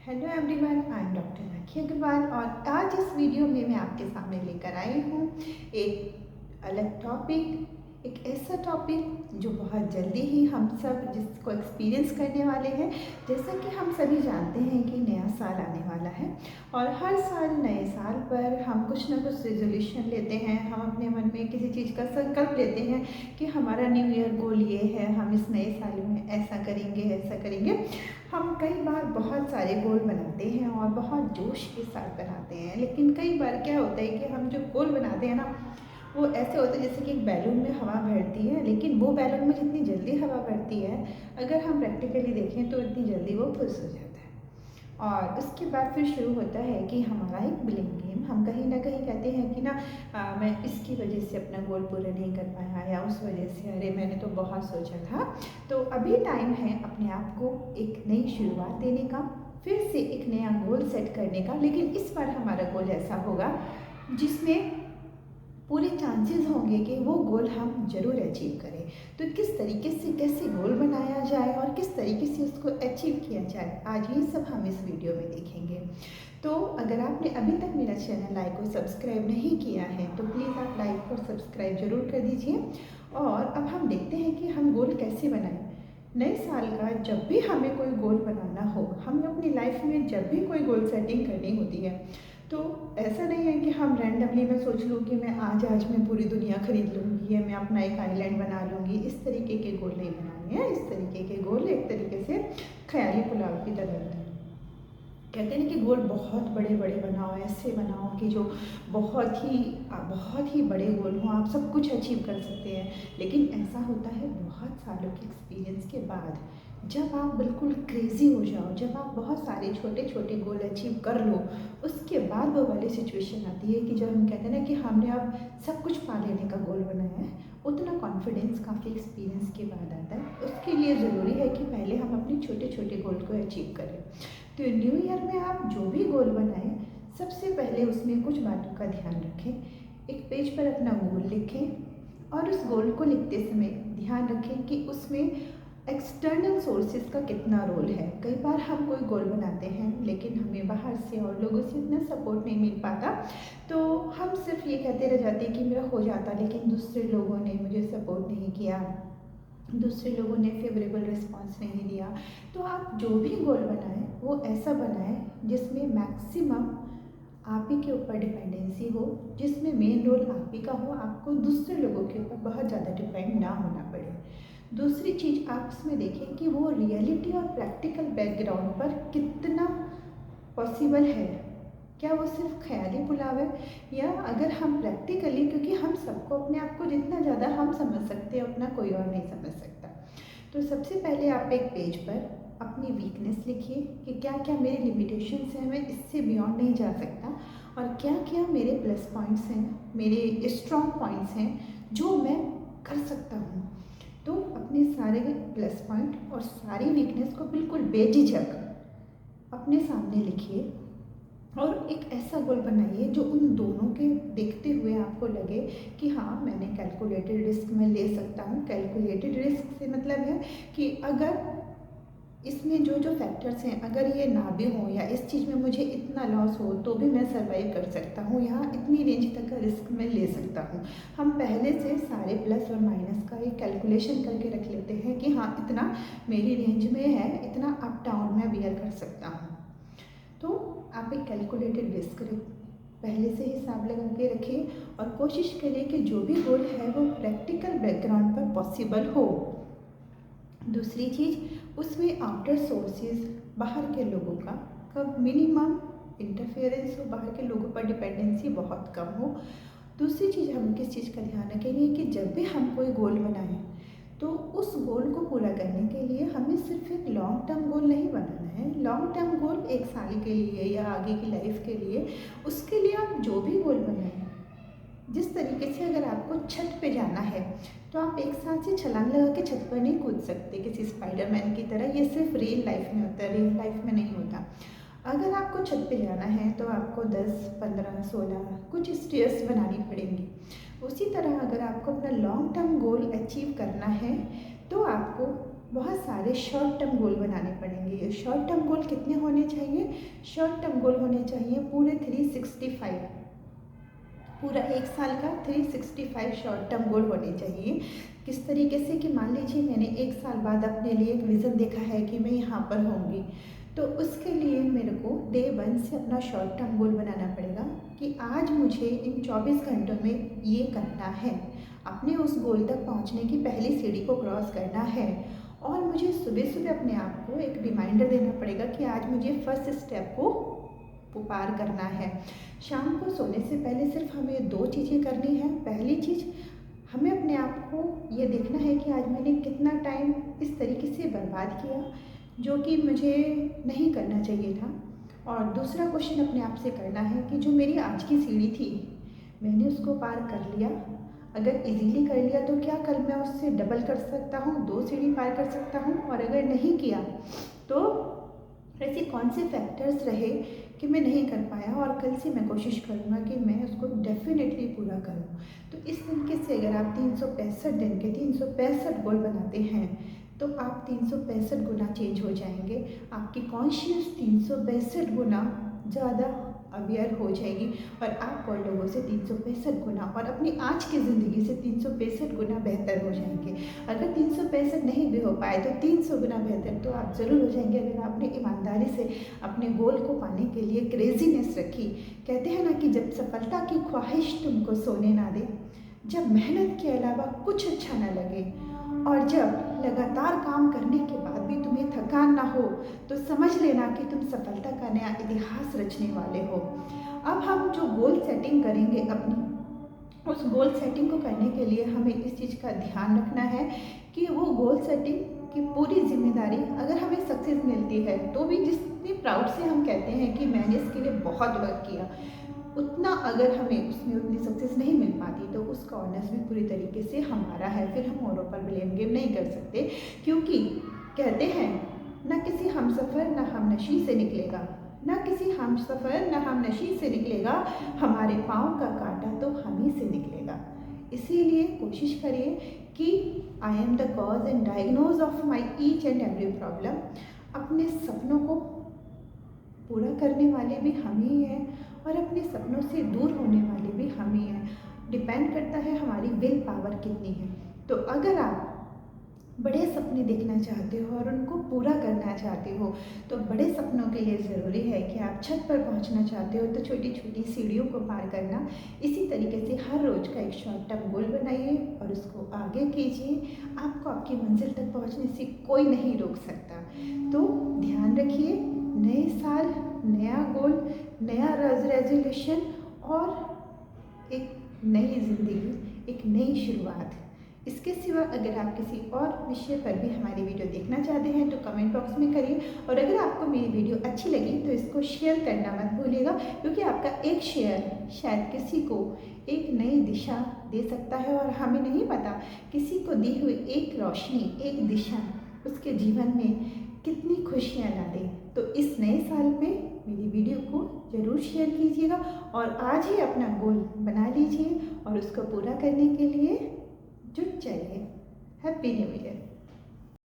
Hello everyone, I am doctor Rakhi Agarwal और आज इस वीडियो में मैं आपके सामने लेकर आई हूँ एक अलग टॉपिक, एक ऐसा टॉपिक जो बहुत जल्दी ही हम सब जिसको एक्सपीरियंस करने वाले हैं। जैसा कि हम सभी जानते हैं कि नया साल आने वाला है और हर साल नए साल पर हम कुछ ना कुछ रेजोल्यूशन लेते हैं। हम अपने मन में किसी चीज़ का संकल्प लेते हैं कि हमारा न्यू ईयर गोल ये है, हम इस नए साल में ऐसा करेंगे ऐसा करेंगे। हम कई बार बहुत सारे गोल बनाते हैं और बहुत जोश के साथ बनाते हैं, लेकिन कई बार क्या होता है कि हम जो गोल बनाते हैं ना, वो ऐसे होता है जैसे कि एक बैलून में हवा भरती है, लेकिन वो बैलून में जितनी जल्दी हवा भरती है, अगर हम प्रैक्टिकली देखें तो इतनी जल्दी वो फुस हो जाता है। और उसके बाद फिर शुरू होता है कि हमारा एक ब्लेम गेम। हम कहीं ना कहीं कहते हैं कि मैं इसकी वजह से अपना गोल पूरा नहीं कर पाया, या उस वजह से अरे मैंने तो बहुत सोचा था। तो अभी टाइम है अपने आप को एक नई शुरुआत देने का, फिर से एक नया गोल सेट करने का। लेकिन इस बार हमारा गोल ऐसा होगा जिसमें पूरे चांसेस होंगे कि वो गोल हम ज़रूर अचीव करें। तो किस तरीके से कैसे गोल बनाया जाए और किस तरीके से उसको अचीव किया जाए, आज ये सब हम इस वीडियो में देखेंगे। तो अगर आपने अभी तक मेरा चैनल लाइक और सब्सक्राइब नहीं किया है तो प्लीज़ आप लाइक और सब्सक्राइब ज़रूर कर दीजिए। और अब हम देखते हैं कि हम गोल कैसे बनाएं। नए साल का जब भी हमें कोई गोल बनाना हो, हमें अपनी लाइफ में जब भी कोई गोल सेटिंग करनी होती है, तो ऐसा नहीं है कि हम रैंडमली मैं सोच लूँ कि मैं आज मैं पूरी दुनिया खरीद लूँगी या मैं अपना एक आइलैंड बना लूँगी। इस तरीके के गोल नहीं बनाने हैं। इस तरीके के गोल एक तरीके से ख्याली पुलाव की तरह होते हैं। कहते हैं कि गोल बहुत बड़े बड़े बनाओ, ऐसे बनाओ कि जो बहुत ही बड़े गोल हों, आप सब कुछ अचीव कर सकते हैं। लेकिन ऐसा होता है बहुत सालों के एक्सपीरियंस के बाद, जब आप बिल्कुल क्रेज़ी हो जाओ, जब आप बहुत सारे छोटे छोटे गोल अचीव कर लो, उसके बाद वो वाली सिचुएशन आती है कि जब हम कहते हैं ना कि हमने अब सब कुछ पा लेने का गोल बनाया है। उतना कॉन्फिडेंस काफ़ी एक्सपीरियंस के बाद आता है। उसके लिए ज़रूरी है कि पहले हम अपने छोटे छोटे गोल को अचीव करें। तो न्यू ईयर में आप जो भी गोल बनाएं, सबसे पहले उसमें कुछ बातों का ध्यान रखें। एक पेज पर अपना गोल लिखें और उस गोल को लिखते समय ध्यान रखें कि उसमें एक्सटर्नल सोर्सेज का कितना रोल है। कई बार हम कोई गोल बनाते हैं लेकिन हमें बाहर से और लोगों से इतना सपोर्ट नहीं मिल पाता, तो हम सिर्फ ये कहते रह जाते हैं कि मेरा हो जाता, लेकिन दूसरे लोगों ने मुझे सपोर्ट नहीं किया, दूसरे लोगों ने फेवरेबल रिस्पांस नहीं दिया। तो आप जो भी गोल बनाएं वो ऐसा बनाएं जिसमें मैक्सिमम आप ही के ऊपर डिपेंडेंसी हो, जिसमें मेन रोल आप ही का हो, आपको दूसरे लोगों के ऊपर बहुत ज़्यादा डिपेंड ना होना पड़े। दूसरी चीज़ आप इसमें देखें कि वो रियलिटी और प्रैक्टिकल बैकग्राउंड पर कितना पॉसिबल है। क्या वो सिर्फ ख्याली पुलाव है, या अगर हम प्रैक्टिकली, क्योंकि हम सबको अपने आप को जितना ज़्यादा हम समझ सकते हैं उतना कोई और नहीं समझ सकता। तो सबसे पहले आप एक पेज पर अपनी वीकनेस लिखिए कि क्या क्या मेरे लिमिटेशंस हैं, मैं इससे बियॉन्ड नहीं जा सकता, और क्या क्या मेरे प्लस पॉइंट्स हैं, मेरे स्ट्रॉन्ग पॉइंट्स हैं जो मैं कर सकता हूँ। तो अपने सारे प्लस पॉइंट और सारी वीकनेस को बिल्कुल बेझिझक अपने सामने लिखिए और एक ऐसा गोल बनाइए जो उन दोनों के देखते हुए आपको लगे कि हाँ, मैंने कैलकुलेटेड रिस्क में ले सकता हूँ। कैलकुलेटेड रिस्क से मतलब है कि अगर इसमें जो जो फैक्टर्स हैं, अगर ये ना भी हो या इस चीज़ में मुझे इतना लॉस हो तो भी मैं सर्वाइव कर सकता हूँ, यहाँ इतनी रेंज तक का रिस्क मैं ले सकता हूँ। हम पहले से सारे प्लस और माइनस का एक कैलकुलेशन करके रख लेते हैं कि हाँ, इतना मेरी रेंज में है, इतना अप डाउन मैं बियर कर सकता हूँ। तो आप एक कैलकुलेटेड रिस्क पहले से हिसाब लगा के रखें और कोशिश करें कि जो भी गोल है वो प्रैक्टिकल बैकग्राउंड पर पॉसिबल हो। दूसरी चीज़, उसमें आउटर सोर्सेज, बाहर के लोगों का मिनिमम इंटरफेरेंस हो, बाहर के लोगों पर डिपेंडेंसी बहुत कम हो। दूसरी चीज़, हम किस चीज़ का ध्यान रखेंगे कि जब भी हम कोई गोल बनाएं तो उस गोल को पूरा करने के लिए हमें सिर्फ एक लॉन्ग टर्म गोल नहीं बनाना है। लॉन्ग टर्म गोल एक साल के लिए या आगे की लाइफ के लिए, उसके लिए आप जो भी गोल बनाएं, जिस तरीके से अगर आपको छत पे जाना है तो आप एक साथ से छलांग लगा के छत पर नहीं कूद सकते किसी स्पाइडरमैन की तरह। ये सिर्फ रियल लाइफ में होता है, रियल लाइफ में नहीं होता। अगर आपको छत पे जाना है तो आपको 10, 15, 16 कुछ स्टेयर्स बनानी पड़ेंगी। उसी तरह अगर आपको अपना लॉन्ग टर्म गोल अचीव करना है तो आपको बहुत सारे शॉर्ट टर्म गोल बनाने पड़ेंगे। ये शॉर्ट टर्म गोल कितने होने चाहिए? शॉर्ट टर्म गोल होने चाहिए पूरे 365, पूरा 1 साल का 365 शॉर्ट टर्म गोल होने चाहिए। किस तरीके से कि मान लीजिए मैंने 1 साल बाद अपने लिए एक विज़न देखा है कि मैं यहाँ पर होंगी, तो उसके लिए मेरे को डे 1 से अपना शॉर्ट टर्म गोल बनाना पड़ेगा कि आज मुझे इन 24 घंटों में ये करना है। अपने उस गोल तक पहुँचने की पहली सीढ़ी को क्रॉस करना है और मुझे सुबह सुबह अपने आप को एक रिमाइंडर देना पड़ेगा कि आज मुझे फर्स्ट स्टेप को पार करना है। शाम को सोने से पहले सिर्फ हमें 2 चीज़ें करनी है। पहली चीज़, हमें अपने आप को ये देखना है कि आज मैंने कितना टाइम इस तरीके से बर्बाद किया जो कि मुझे नहीं करना चाहिए था। और दूसरा क्वेश्चन अपने आप से करना है कि जो मेरी आज की सीढ़ी थी मैंने उसको पार कर लिया। अगर इजीली कर लिया तो क्या कल मैं उससे डबल कर सकता हूँ, 2 सीढ़ी पार कर सकता हूँ? और अगर नहीं किया तो ऐसे कौन से फैक्टर्स रहे कि मैं नहीं कर पाया और कल से मैं कोशिश करूँगा कि मैं उसको डेफिनेटली पूरा करूँ। तो इस तरीके से अगर आप 365 दिन के 365 गोल बनाते हैं तो आप 365 गुना चेंज हो जाएंगे। आपकी कॉन्शियस 365 गुना ज़्यादा अवेयर हो जाएगी और आप और लोगों से 365 गुना और अपनी आज की ज़िंदगी से 365 गुना बेहतर हो जाएंगे। अगर 365 नहीं भी हो पाए तो 300 गुना बेहतर तो आप ज़रूर हो जाएंगे अगर आपने ईमानदारी से अपने गोल को पाने के लिए क्रेजीनेस रखी। कहते हैं ना कि जब सफलता की ख्वाहिश तुमको सोने ना दे, जब मेहनत के अलावा कुछ अच्छा ना लगे और जब लगातार काम करने के बाद भी तुम्हें थकान ना हो, तो समझ लेना कि तुम सफलता का नया इतिहास रचने वाले हो। अब हम जो गोल सेटिंग करेंगे अपनी, उस गोल सेटिंग को करने के लिए हमें इस चीज़ का ध्यान रखना है कि वो गोल सेटिंग की पूरी जिम्मेदारी, अगर हमें सक्सेस मिलती है तो भी जितनी प्राउड से हम कहते हैं कि मैंने इसके लिए बहुत वर्क किया, उतना अगर हमें उसमें उतनी सक्सेस नहीं मिल पाती तो उसका ऑनर्स भी पूरी तरीके से हमारा है। फिर हम औरों पर ब्लेम गेम नहीं कर सकते, क्योंकि कहते हैं ना किसी हमसफ़र ना हमनशी से निकलेगा, ना किसी हमसफ़र ना हमनशी से निकलेगा, हमारे पाँव का कांटा तो हम ही से निकलेगा। इसीलिए कोशिश करिए कि I am the cause and diagnose of my each and every problem. अपने सपनों को पूरा करने वाले भी हम ही हैं और अपने सपनों से दूर होने वाले भी हम ही हैं। डिपेंड करता है हमारी विल पावर कितनी है। तो अगर आप बड़े सपने देखना चाहते हो और उनको पूरा करना चाहते हो तो बड़े सपनों के लिए ज़रूरी है कि आप छत पर पहुंचना चाहते हो तो छोटी छोटी सीढ़ियों को पार करना। इसी तरीके से हर रोज़ का एक शॉर्ट टर्म गोल बनाइए और उसको आगे कीजिए। आपको आपकी मंजिल तक पहुंचने से कोई नहीं रोक सकता। तो ध्यान रखिए, नए साल, नया गोल, नया रेजोल्यूशन और एक नई ज़िंदगी, एक नई शुरुआत। इसके सिवा अगर आप किसी और विषय पर भी हमारी वीडियो देखना चाहते हैं तो कमेंट बॉक्स में करिए। और अगर आपको मेरी वीडियो अच्छी लगी तो इसको शेयर करना मत भूलिएगा, क्योंकि आपका एक शेयर शायद किसी को एक नई दिशा दे सकता है और हमें नहीं पता किसी को दी हुई एक रोशनी, एक दिशा उसके जीवन में कितनी खुशियाँ ला दे। तो इस नए साल में मेरी वीडियो को ज़रूर शेयर कीजिएगा और आज ही अपना गोल बना लीजिए और उसको पूरा करने के लिए जुट जाइए। Happy new year.